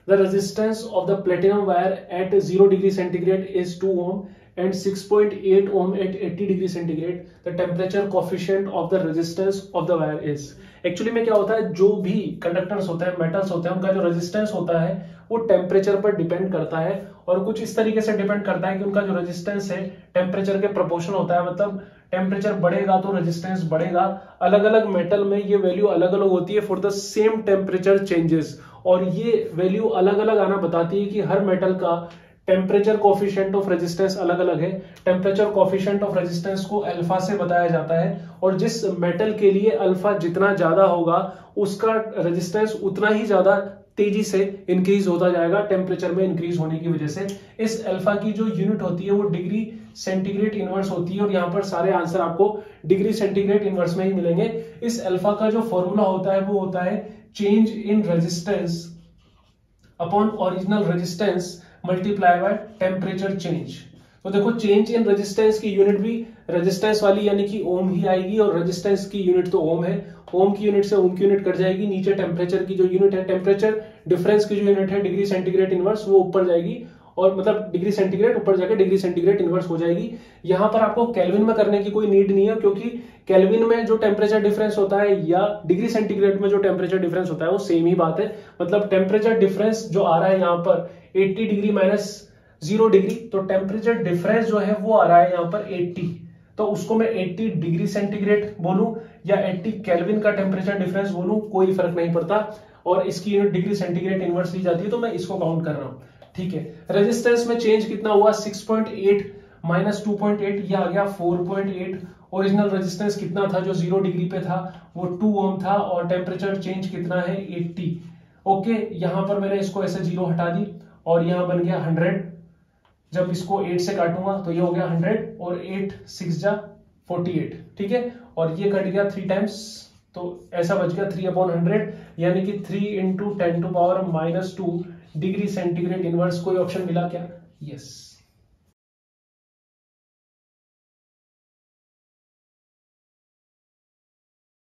The resistance of the platinum wire eight 0 degree centigrade is 2 ohm and 6.8 ohm at 80 degree centigrade, the temperature coefficient of the resistance of the wire is. Actually में क्या होता है, जो भी conductors होते हैं, metals होते हैं, उनका जो रेजिस्टेंस होता है वो टेम्परेचर पर डिपेंड करता है, और कुछ इस तरीके से डिपेंड करता है कि उनका जो रेजिस्टेंस है टेम्परेचर के प्रोपोर्शन होता है, मतलब टेम्परेचर बढ़ेगा तो रेजिस्टेंस बढ़ेगा। अलग अलग मेटल में ये वैल्यू अलग अलग होती है for the same temperature changes, और ये वैल्यू अलग अलग आना बताती है कि हर मेटल का टेम्परेचर कोफिशिएंट ऑफ रेजिस्टेंस अलग अलग है। टेम्परेचर कोफिशिएंट ऑफ रेजिस्टेंस को अल्फा से बताया जाता है, और जिस मेटल के लिए अल्फा जितना ज्यादा होगा उसका रेजिस्टेंस उतना ही ज्यादा तेजी से इंक्रीज होता जाएगा टेम्परेचर में इंक्रीज होने की वजह से। इस अल्फा की जो यूनिट होती है वो डिग्री सेंटीग्रेड इनवर्स होती है, और यहाँ पर सारे आंसर आपको डिग्री सेंटीग्रेड इनवर्स में ही मिलेंगे। इस अल्फा का जो फॉर्मूला होता है वो होता है change in resistance upon original resistance multiply by temperature change. तो देखो, चेंज इन रेजिस्टेंस की यूनिट भी रेजिस्टेंस वाली यानी कि ओम ही आएगी, और रेजिस्टेंस की यूनिट तो ओम है, ओम की यूनिट से ओम की यूनिट कट जाएगी, नीचे टेम्परेचर की जो यूनिट है, टेम्परेचर डिफरेंस की जो यूनिट है डिग्री सेंटीग्रेड इनवर्स, वो ऊपर जाएगी, और मतलब डिग्री सेंटीग्रेड ऊपर जाकर डिग्री सेंटीग्रेड इनवर्स हो जाएगी। यहां पर आपको केल्विन में करने की कोई नीड नहीं है, क्योंकि केल्विन में जो टेम्परेचर डिफरेंस होता है या डिग्री सेंटीग्रेड में जो टेम्परेचर डिफरेंस होता है वो सेम ही बात है। मतलब टेम्परेचर डिफरेंस जो आ रहा है यहाँ पर 80 डिग्री माइनस 0 डिग्री, तो टेम्परेचर डिफरेंस जो है वो आ रहा है यहाँ पर 80, तो उसको मैं 80 डिग्री सेंटीग्रेड बोलूं या 80 केल्विन का टेम्परेचर डिफरेंस बोलूं, कोई फर्क नहीं पड़ता, और इसकी यूनिट डिग्री सेंटीग्रेड इनवर्स ली जाती है, तो मैं इसको काउंट कर रहा हूं। ठीक है, रेजिस्टेंस में चेंज कितना हुआ, 6.8 माइनस 2.8, ये आ गया 4.8। ओरिजिनल रेजिस्टेंस कितना था जो 0 डिग्री पे था, वो 2 ओम था, और टेम्परेचर चेंज कितना है 80। ओके, यहां पर मैंने इसको ऐसे 0 हटा दी, और यहां बन गया 100। जब इसको 8 से काटूंगा तो ये हो गया 100, और 8 6 जा 48। ठीक है, और ये कट गया 3 टाइम्स, तो ऐसा बच गया 3/100, यानी कि 3 × 10⁻⁻² डिग्री सेंटीग्रेड इनवर्स। कोई ऑप्शन मिला क्या? यस।